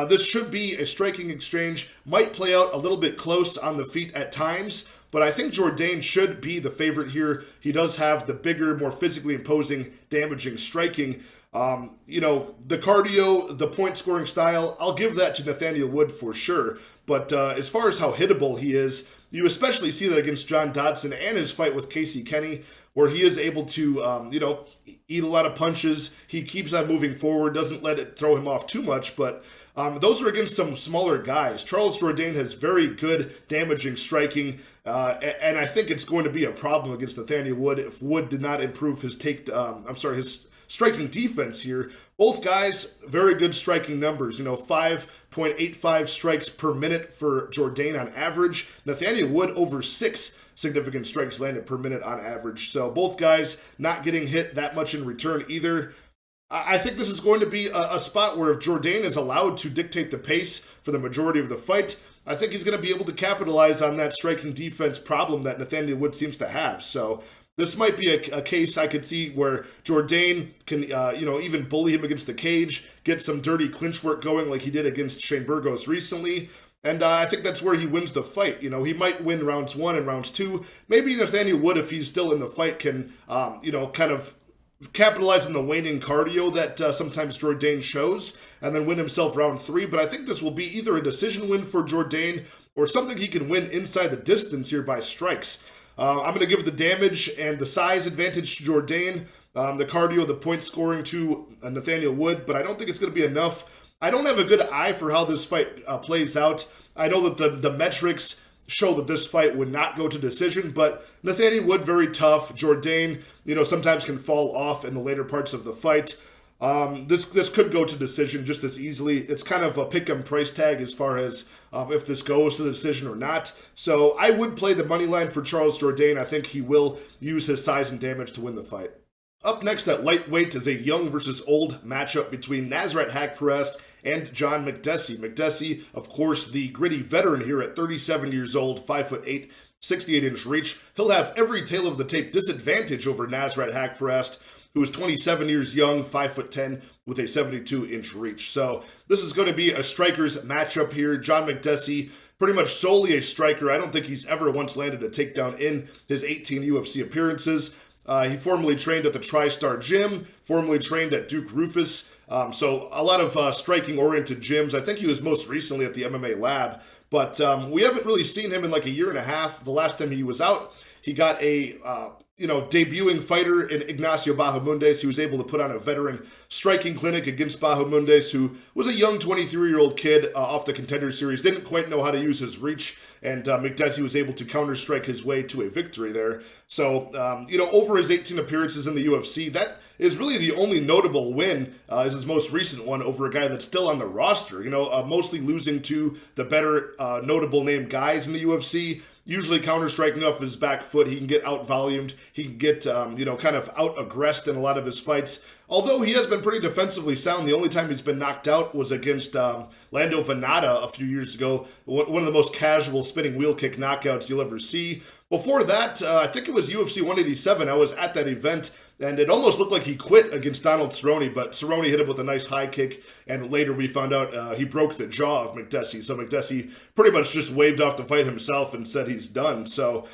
this should be a striking exchange. Might play out a little bit close on the feet at times, but I think Jourdain should be the favorite here. He does have the bigger, more physically imposing, damaging striking. The cardio, the point scoring style, I'll give that to Nathaniel Wood for sure. But as far as how hittable he is, you especially see that against John Dodson and his fight with Casey Kenny, where he is able to, eat a lot of punches. He keeps on moving forward, doesn't let it throw him off too much, but those are against some smaller guys. Charles Jourdain has very good damaging striking, and I think it's going to be a problem against Nathaniel Wood if Wood did not improve his his striking defense here. Both guys, very good striking numbers. 5.85 strikes per minute for Jourdain on average. Nathaniel Wood over 6 significant strikes landed per minute on average. So both guys not getting hit that much in return either. I think this is going to be a spot where if Jourdain is allowed to dictate the pace for the majority of the fight, I think he's going to be able to capitalize on that striking defense problem that Nathaniel Wood seems to have. So this might be a case I could see where Jourdain can, even bully him against the cage, get some dirty clinch work going like he did against Shane Burgos recently. And I think that's where he wins the fight. He might win rounds 1 and rounds 2. Maybe Nathaniel Wood, if he's still in the fight, can, kind of capitalize on the waning cardio that sometimes Jourdain shows and then win himself round 3. But I think this will be either a decision win for Jourdain or something he can win inside the distance here by strikes. I'm going to give the damage and the size advantage to Jourdain, the cardio, the point scoring to Nathaniel Wood, but I don't think it's going to be enough. I don't have a good eye for how this fight plays out. I know that the metrics show that this fight would not go to decision, but Nathaniel Wood, very tough. Jourdain, sometimes can fall off in the later parts of the fight. This could go to decision just as easily. It's kind of a pick-em price tag as far as if this goes to the decision or not. So I would play the money line for Charles Jourdain. I think he will use his size and damage to win the fight. Up next at lightweight is a young versus old matchup between Nasrat Haqparast and John Makdessi. Makdessi, of course, the gritty veteran here at 37 years old, 5'8", 68-inch reach. He'll have every tail of the tape disadvantage over Nasrat Haqparast, who is 27 years young, 5'10", with a 72-inch reach. So this is going to be a striker's matchup here. John Makdessi, pretty much solely a striker. I don't think he's ever once landed a takedown in his 18 UFC appearances. He formerly trained at the TriStar Gym, formerly trained at Duke Rufus. So a lot of striking-oriented gyms. I think he was most recently at the MMA Lab. But we haven't really seen him in like a year and a half. The last time he was out, he got a debuting fighter in Ignacio Bahamundes. He was able to put on a veteran striking clinic against Bahamundes, who was a young 23-year-old kid off the Contender Series, didn't quite know how to use his reach, and Makdessi was able to counter-strike his way to a victory there. So, over his 18 appearances in the UFC, that is really the only notable win, is his most recent one over a guy that's still on the roster, mostly losing to the better notable name guys in the UFC. Usually counter-striking off his back foot. He can get out-volumed. He can get, kind of out-aggressed in a lot of his fights. Although he has been pretty defensively sound, the only time he's been knocked out was against Lando Venata a few years ago. One of the most casual spinning wheel kick knockouts you'll ever see. Before that, I think it was UFC 187. I was at that event, and it almost looked like he quit against Donald Cerrone, but Cerrone hit him with a nice high kick, and later we found out he broke the jaw of Makdessi. So Makdessi pretty much just waved off the fight himself and said he's done. So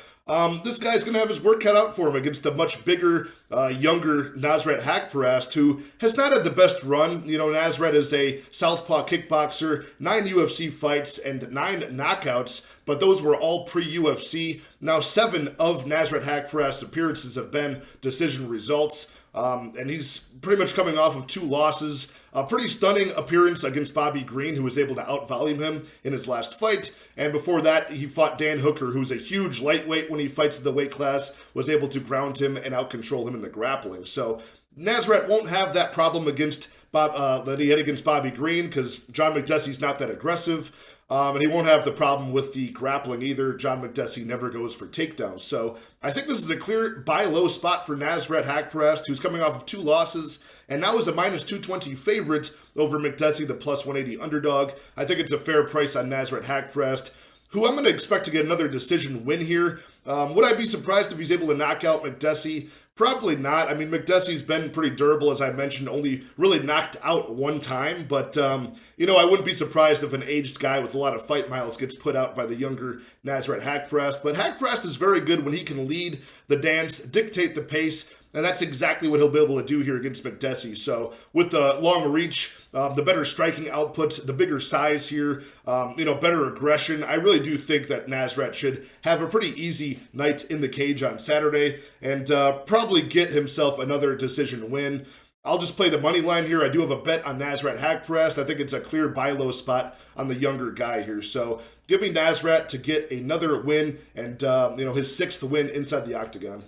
this guy's going to have his work cut out for him against a much bigger, younger Nasrat Haqparast, who has not had the best run. Nasrat is a southpaw kickboxer, 9 UFC fights and 9 knockouts, but those were all pre-UFC. Now 7 of Nasrat Haqparast's appearances have been decision results. And he's pretty much coming off of 2 losses. A pretty stunning appearance against Bobby Green, who was able to out-volume him in his last fight. And before that, he fought Dan Hooker, who's a huge lightweight when he fights at the weight class, was able to ground him and out-control him in the grappling. So Nasrat won't have that problem against that he had against Bobby Green, because John Makdessi's not that aggressive. And he won't have the problem with the grappling either. John Makdessi never goes for takedowns. So I think this is a clear buy low spot for Nasrat Haqparast, who's coming off of 2 losses and now is a minus 220 favorite over Makdessi, the plus 180 underdog. I think it's a fair price on Nasrat Haqparast, who I'm going to expect to get another decision win here. Would I be surprised if he's able to knock out Makdessi? Probably not. I mean, Makdessi's been pretty durable, as I mentioned, only really knocked out 1 time. But, I wouldn't be surprised if an aged guy with a lot of fight miles gets put out by the younger Nasrat Haqparast. But Haqparast is very good when he can lead the dance, dictate the pace, and that's exactly what he'll be able to do here against Makdessi. So with the long reach, the better striking output, the bigger size here, better aggression, I really do think that Nasrat should have a pretty easy night in the cage on Saturday and probably get himself another decision win. I'll just play the money line here. I do have a bet on Nasrat Haqparast. I think it's a clear buy low spot on the younger guy here. So give me Nasrat to get another win and, his 6th win inside the octagon.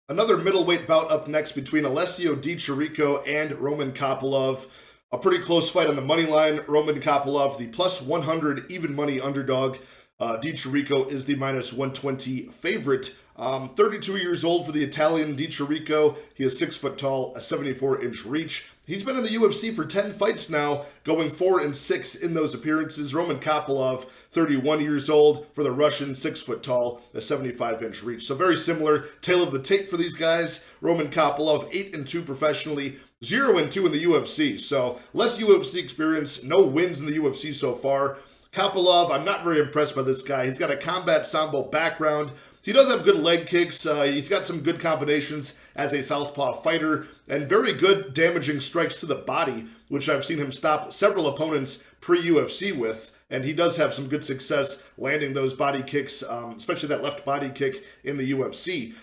Another middleweight bout up next between Alessio Di Chirico and Roman Kopylov. A pretty close fight on the money line. Roman Kopylov, the plus 100 even money underdog. Di Chirico is the minus 120 favorite. 32 years old for the Italian Di Chirico. He is 6 foot tall, a 74-inch reach. He's been in the UFC for 10 fights now, going 4-6 in those appearances. Roman Kopylov, 31 years old for the Russian, 6 foot tall, a 75-inch reach. So very similar tail of the tape for these guys. Roman Kopylov, 8-2 professionally, 0-2 in the UFC. So less UFC experience, no wins in the UFC so far. Kopylov, I'm not very impressed by this guy. He's got a combat sambo background. He does have good leg kicks. He's got some good combinations as a southpaw fighter and very good damaging strikes to the body, which I've seen him stop several opponents pre-UFC with. And he does have some good success landing those body kicks, especially that left body kick in the UFC.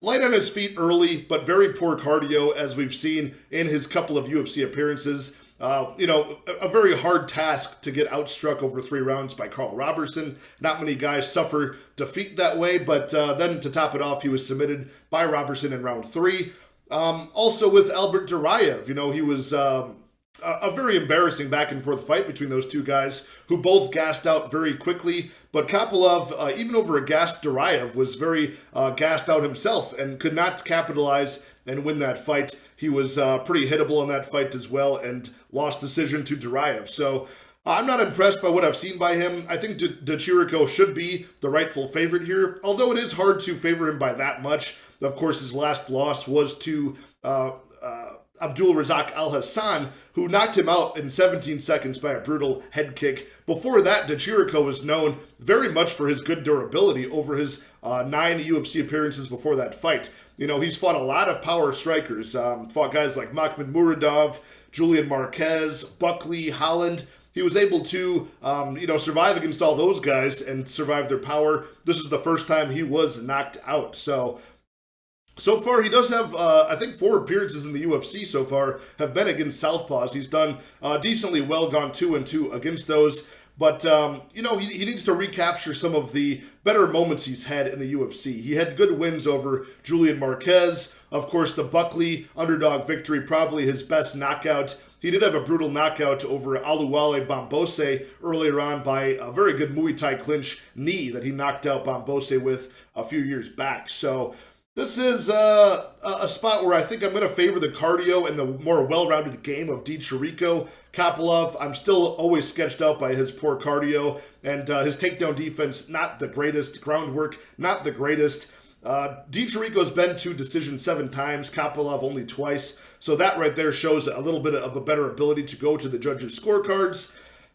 Light on his feet early, but very poor cardio, as we've seen in his couple of UFC appearances. A very hard task to get outstruck over 3 rounds by Carl Robertson. Not many guys suffer defeat that way, but then to top it off, he was submitted by Robertson in round 3. Also with Albert Duraev, he was a very embarrassing back and forth fight between those two guys who both gassed out very quickly. But Kopylov, even over a gassed Duraev, was very gassed out himself and could not capitalize and win that fight. He was pretty hittable in that fight as well and lost decision to Duraev. So I'm not impressed by what I've seen by him. I think Di Chirico should be the rightful favorite here, although it is hard to favor him by that much. Of course, his last loss was to Abdul Razak Al Hassan, who knocked him out in 17 seconds by a brutal head kick. Before that, Di Chirico was known very much for his good durability over his 9 UFC appearances before that fight. He's fought a lot of power strikers, fought guys like Magomedov, Julian Marquez, Buckley, Holland. He was able to, survive against all those guys and survive their power. This is the first time he was knocked out. So far, he does have, I think, 4 appearances in the UFC so far have been against southpaws. He's done decently well, gone 2-2 against those. But, he needs to recapture some of the better moments he's had in the UFC. He had good wins over Julian Marquez. Of course, the Buckley underdog victory, probably his best knockout. He did have a brutal knockout over Aluwale Bambose earlier on by a very good Muay Thai clinch knee that he knocked out Bambose with a few years back. So this is a spot where I think I'm going to favor the cardio and the more well-rounded game of Di Chirico. Kopylov, I'm still always sketched out by his poor cardio and his takedown defense, not the greatest. Groundwork, not the greatest. Di Chirico's been to decision 7 times, Kopylov only twice. So that right there shows a little bit of a better ability to go to the judges' scorecards.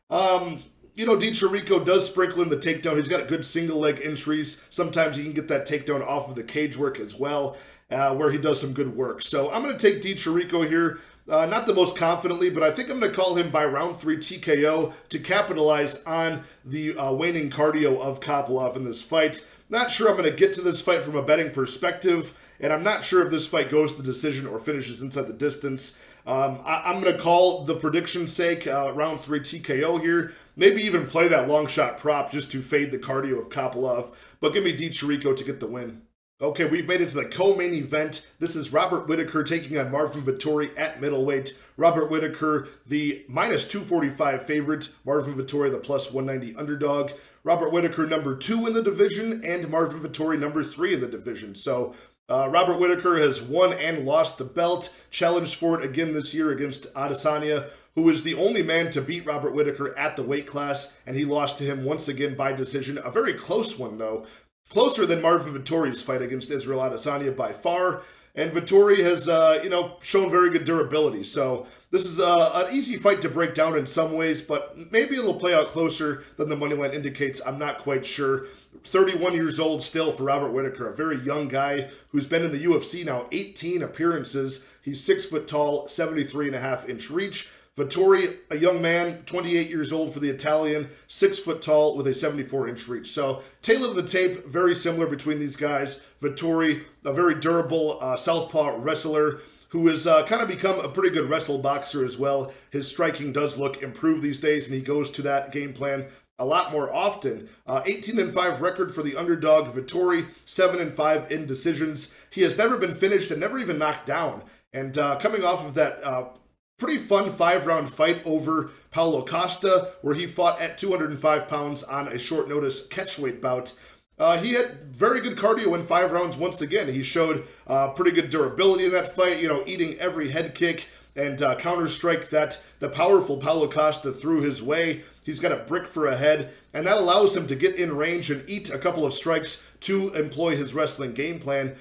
Di Chirico does sprinkle in the takedown. He's got good single leg entries. Sometimes he can get that takedown off of the cage work as well, where he does some good work. So I'm going to take Di Chirico here. Not the most confidently, but I think I'm going to call him by round 3 TKO to capitalize on the waning cardio of Kopylov in this fight. Not sure I'm going to get to this fight from a betting perspective, and I'm not sure if this fight goes to decision or finishes inside the distance. I'm going to call the prediction's sake round 3 TKO here. Maybe even play that long shot prop just to fade the cardio of Kopylov. But give me Di Chirico to get the win. Okay, we've made it to the co-main event. This is Robert Whittaker taking on Marvin Vettori at middleweight. Robert Whittaker, the minus 245 favorite. Marvin Vettori, the plus 190 underdog. Robert Whittaker, number 2 in the division, and Marvin Vettori, number 3 in the division. So Robert Whittaker has won and lost the belt, challenged for it again this year against Adesanya, who is the only man to beat Robert Whittaker at the weight class, and he lost to him once again by decision. A very close one, though. Closer than Marvin Vettori's fight against Israel Adesanya by far. And Vettori has, shown very good durability. So this is an easy fight to break down in some ways, but maybe it'll play out closer than the moneyline indicates. I'm not quite sure. 31 years old still for Robert Whittaker, a very young guy who's been in the UFC now 18 appearances. He's 6 foot tall, 73.5-inch reach. Vettori, a young man, 28 years old for the Italian, 6 foot tall with a 74-inch reach. So tail of the tape, very similar between these guys. Vettori, a very durable southpaw wrestler who has kind of become a pretty good wrestle boxer as well. His striking does look improved these days, and he goes to that game plan a lot more often. 18-5 record for the underdog Vettori, 7-5 in decisions. He has never been finished and never even knocked down. And coming off of that pretty fun 5-round fight over Paulo Costa, where he fought at 205 pounds on a short notice catchweight bout. He had very good cardio in 5 rounds once again. He showed pretty good durability in that fight, eating every head kick and counter-strike that the powerful Paulo Costa threw his way. He's got a brick for a head, and that allows him to get in range and eat a couple of strikes to employ his wrestling game plan,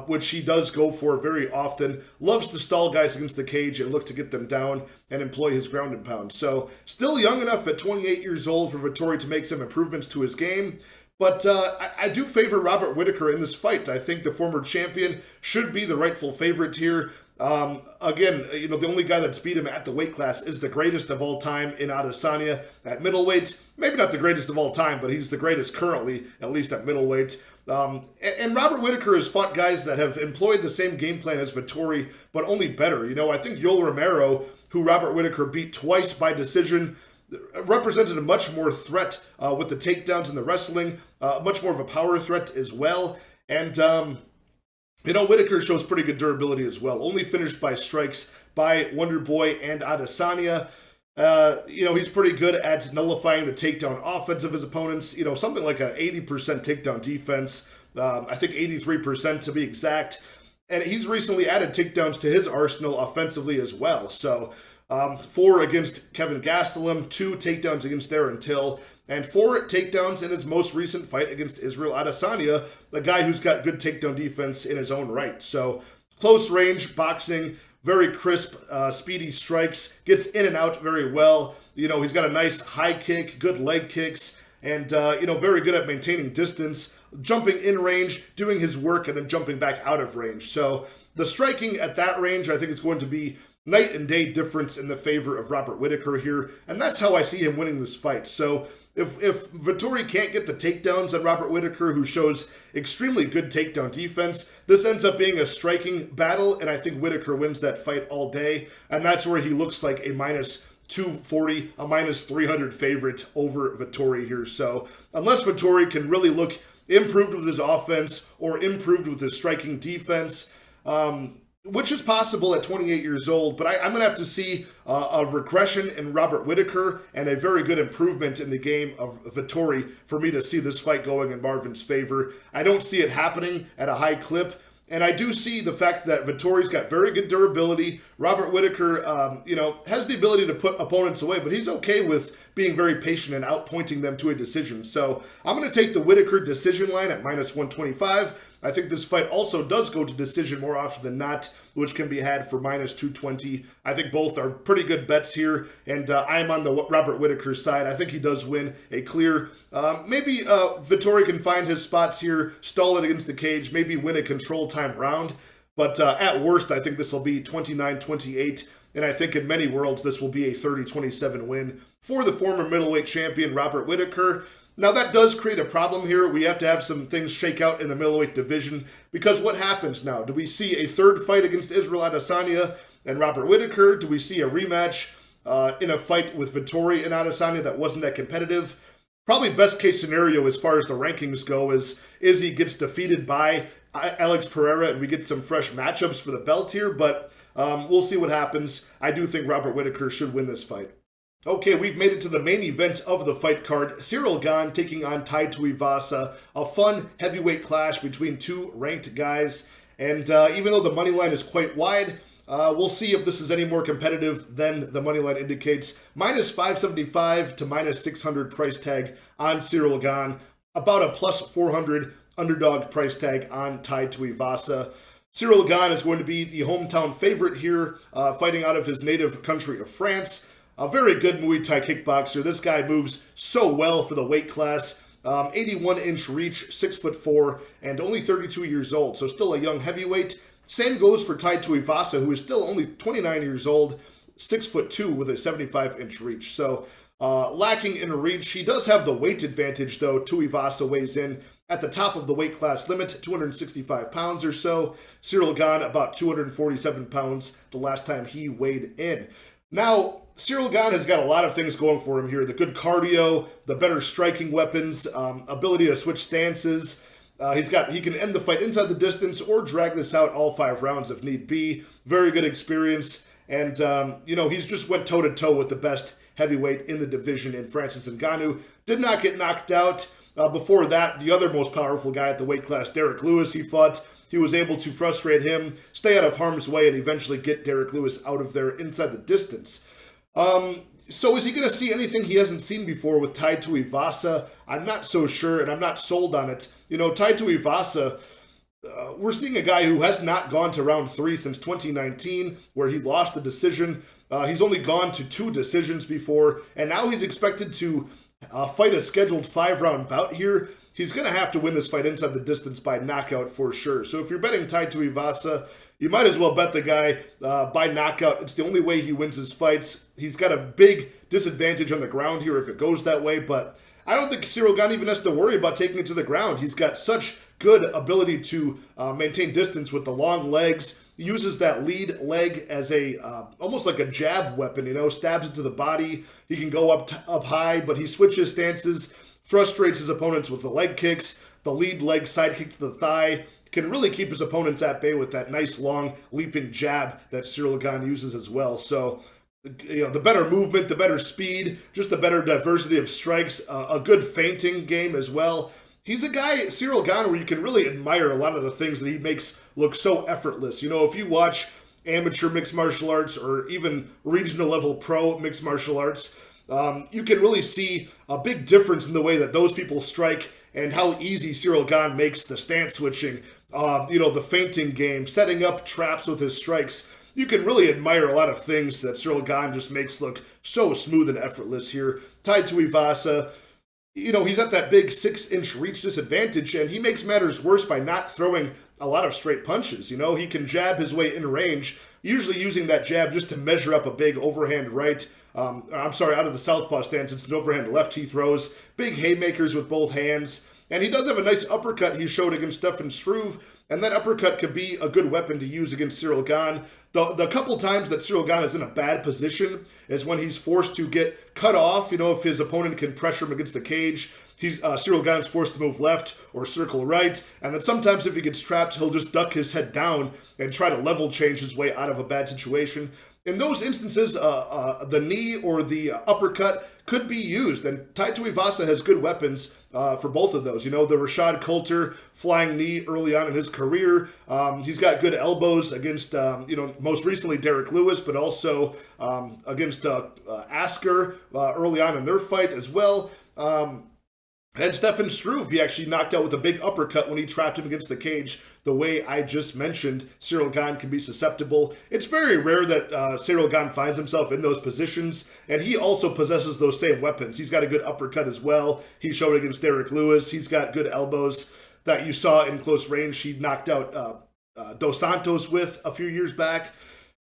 which he does go for very often. Loves to stall guys against the cage and look to get them down and employ his ground and pound. So still young enough at 28 years old for Vettori to make some improvements to his game. But I do favor Robert Whittaker in this fight. I think the former champion should be the rightful favorite here. Again, the only guy that's beat him at the weight class is the greatest of all time in Adesanya at middleweight. Maybe not the greatest of all time, but he's the greatest currently, at least at middleweight. And Robert Whittaker has fought guys that have employed the same game plan as Vettori, but only better. I think Yoel Romero, who Robert Whittaker beat twice by decision, represented a much more threat with the takedowns and the wrestling, much more of a power threat as well. And Whittaker shows pretty good durability as well. Only finished by strikes by Wonder Boy and Adesanya. He's pretty good at nullifying the takedown offense of his opponents. Something like an 80% takedown defense. I think 83% to be exact. And he's recently added takedowns to his arsenal offensively as well. So 4 against Kevin Gastelum, 2 takedowns against Darren Till, and 4 takedowns in his most recent fight against Israel Adesanya, a guy who's got good takedown defense in his own right. So close range boxing, very crisp, speedy strikes, gets in and out very well. He's got a nice high kick, good leg kicks, and very good at maintaining distance, jumping in range, doing his work, and then jumping back out of range. So the striking at that range, I think, is going to be night and day difference in the favor of Robert Whittaker here, and that's how I see him winning this fight. So if Vettori can't get the takedowns on Robert Whittaker, who shows extremely good takedown defense, this ends up being a striking battle, and I think Whittaker wins that fight all day, and that's where he looks like a minus 240, a minus 300 favorite over Vettori here. So unless Vettori can really look improved with his offense or improved with his striking defense, which is possible at 28 years old, but I'm going to have to see a regression in Robert Whittaker and a very good improvement in the game of Vettori for me to see this fight going in Marvin's favor. I don't see it happening at a high clip, and I do see the fact that Vettori's got very good durability. Robert Whittaker, has the ability to put opponents away, but he's okay with being very patient and outpointing them to a decision. So I'm going to take the Whittaker decision line at minus 125. I think this fight also does go to decision more often than not, which can be had for minus 220. I think both are pretty good bets here, and I'm on the Robert Whittaker side. I think he does win a clear. Maybe Vettori can find his spots here, stall it against the cage, maybe win a control time round. But at worst, I think this will be 29-28, and I think in many worlds this will be a 30-27 win for the former middleweight champion Robert Whittaker. Now, that does create a problem here. We have to have some things shake out in the middleweight division, because what happens now? Do we see a third fight against Israel Adesanya and Robert Whittaker? Do we see a rematch in a fight with Vettori and Adesanya that wasn't that competitive? Probably best case scenario as far as the rankings go is he gets defeated by Alex Pereira and we get some fresh matchups for the belt here, but we'll see what happens. I do think Robert Whittaker should win this fight. Okay, we've made it to the main event of the fight card. Ciryl Gane taking on Tai Tuivasa. A fun heavyweight clash between 2 ranked guys. And even though the money line is quite wide, we'll see if this is any more competitive than the money line indicates. Minus 575 to minus 600 price tag on Ciryl Gane. About a plus 400 underdog price tag on Tai Tuivasa. Ciryl Gane is going to be the hometown favorite here, fighting out of his native country of France. A very good Muay Thai kickboxer. This guy moves so well for the weight class. 81-inch reach, 6'4", and only 32 years old, so still a young heavyweight. Same goes for Tai Tuivasa, who is still only 29 years old, 6'2", with a 75-inch reach. So lacking in reach. He does have the weight advantage, though. Tuivasa weighs in at the top of the weight class limit, 265 pounds or so. Ciryl Gane about 247 pounds the last time he weighed in. Now, Cyril Gane has got a lot of things going for him here. The good cardio, the better striking weapons, ability to switch stances. He can end the fight inside the distance or drag this out all 5 rounds if need be. Very good experience. And, he's just went toe-to-toe with the best heavyweight in the division in Francis Ngannou. Did not get knocked out. Before that, the other most powerful guy at the weight class, Derek Lewis, he fought. He was able to frustrate him, stay out of harm's way, and eventually get Derek Lewis out of there inside the distance. So is he going to see anything he hasn't seen before with Tai Tuivasa? I'm not so sure, and I'm not sold on it. Tai Tuivasa, we're seeing a guy who has not gone to round 3 since 2019, where he lost the decision. He's only gone to 2 decisions before, and now he's expected to fight a scheduled 5-round bout here. He's going to have to win this fight inside the distance by knockout for sure. So if you're betting Tai Tuivasa, you might as well bet the guy by knockout. It's the only way he wins his fights. He's got a big disadvantage on the ground here if it goes that way, but I don't think Cyril Gane even has to worry about taking it to the ground. He's got such good ability to maintain distance with the long legs. He uses that lead leg as a almost like a jab weapon, stabs into the body. He can go up high, but he switches stances, frustrates his opponents with the leg kicks, the lead leg side kick to the thigh. Can really keep his opponents at bay with that nice long leaping jab that Cyril Gane uses as well. So, the better movement, the better speed, just the better diversity of strikes, a good feinting game as well. He's a guy, Cyril Gane, where you can really admire a lot of the things that he makes look so effortless. If you watch amateur mixed martial arts or even regional level pro mixed martial arts, you can really see a big difference in the way that those people strike and how easy Cyril Gane makes the stance switching, the feinting game, setting up traps with his strikes. You can really admire a lot of things that Cyril Gane just makes look so smooth and effortless here. Tai Tuivasa, he's at that big 6-inch reach disadvantage, and he makes matters worse by not throwing a lot of straight punches. He can jab his way in range, usually using that jab just to measure up a big overhand right. Out of the southpaw stance, it's an overhand left he throws. Big haymakers with both hands. And he does have a nice uppercut he showed against Stefan Struve, and that uppercut could be a good weapon to use against Cyril Gane. The couple times that Cyril Gane is in a bad position is when he's forced to get cut off. If his opponent can pressure him against the cage, Cyril Gane's forced to move left or circle right. And then sometimes if he gets trapped, he'll just duck his head down and try to level change his way out of a bad situation. In those instances, the knee or the uppercut could be used, and Tai Tuivasa has good weapons for both of those. The Rashad Coulter flying knee early on in his career. He's got good elbows against, most recently Derek Lewis, but also against Asker early on in their fight as well. And Stefan Struve, he actually knocked out with a big uppercut when he trapped him against the cage. The way I just mentioned, Cyril Gane can be susceptible. It's very rare that Cyril Gane finds himself in those positions, and he also possesses those same weapons. He's got a good uppercut as well. He showed against Derek Lewis. He's got good elbows that you saw in close range. He knocked out Dos Santos with a few years back.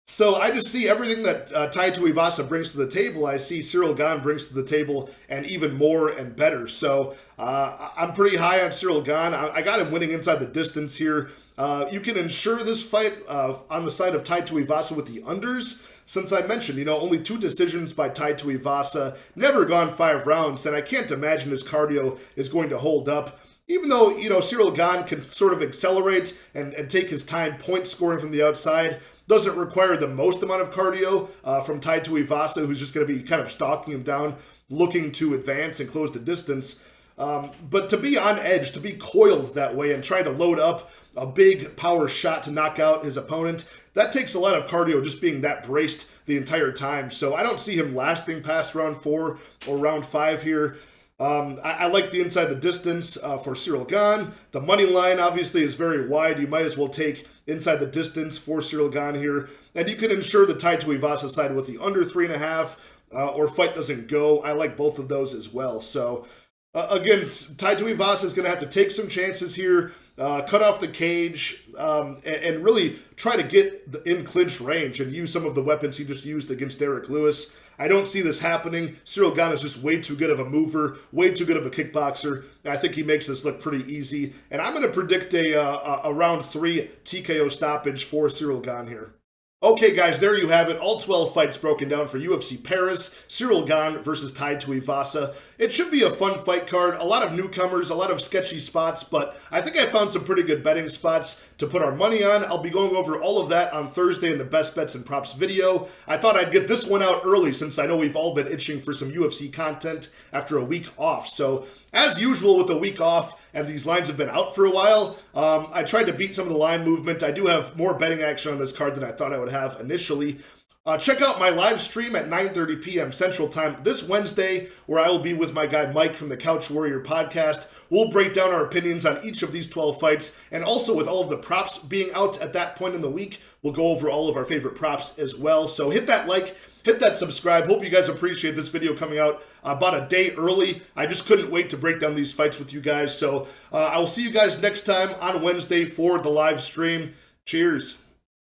So I just see everything that Tai Tuivasa brings to the table. I see Cyril Gane brings to the table, and even more and better. So I'm pretty high on Cyril Gane. I got him winning inside the distance here. You can ensure this fight on the side of Tai Tuivasa with the unders. Since I mentioned, only 2 decisions by Tai Tuivasa, never gone 5 rounds, and I can't imagine his cardio is going to hold up. Even though, Cyril Gane can sort of accelerate and take his time point scoring from the outside, doesn't require the most amount of cardio from Tai Tuivasa, who's just going to be kind of stalking him down, looking to advance and close the distance. But to be on edge, to be coiled that way and try to load up a big power shot to knock out his opponent, that takes a lot of cardio just being that braced the entire time. So I don't see him lasting past round 4 or round 5 here. I like the inside the distance for Cyril Gane. The money line obviously is very wide. You might as well take inside the distance for Cyril Gane here. And you can ensure the Tai Tuivasa side with the under 3.5 or fight doesn't go. I like both of those as well. So again, Tai Tuivasa is going to have to take some chances here, cut off the cage, and really try to get in clinch range and use some of the weapons he just used against Derek Lewis. I don't see this happening. Cyril Gane is just way too good of a mover, way too good of a kickboxer. I think he makes this look pretty easy. And I'm going to predict a round 3 TKO stoppage for Cyril Gane here. Okay, guys, there you have it. All 12 fights broken down for UFC Paris, Cyril Gane versus Tuivasa. It should be a fun fight card. A lot of newcomers, a lot of sketchy spots, but I think I found some pretty good betting spots to put our money on. I'll be going over all of that on Thursday in the Best Bets and Props video. I thought I'd get this one out early since I know we've all been itching for some UFC content after a week off. So, as usual with a week off, and these lines have been out for a while, I tried to beat some of the line movement. I do have more betting action on this card than I thought I would have initially. Check out my live stream at 9:30 p.m. Central Time this Wednesday, where I will be with my guy Mike from the Couch Warrior podcast. We'll break down our opinions on each of these 12 fights, and also with all of the props being out at that point in the week, we'll go over all of our favorite props as well. So hit that like, hit that subscribe. Hope you guys appreciate this video coming out about a day early. I just couldn't wait to break down these fights with you guys. So I will see you guys next time on Wednesday for the live stream. Cheers.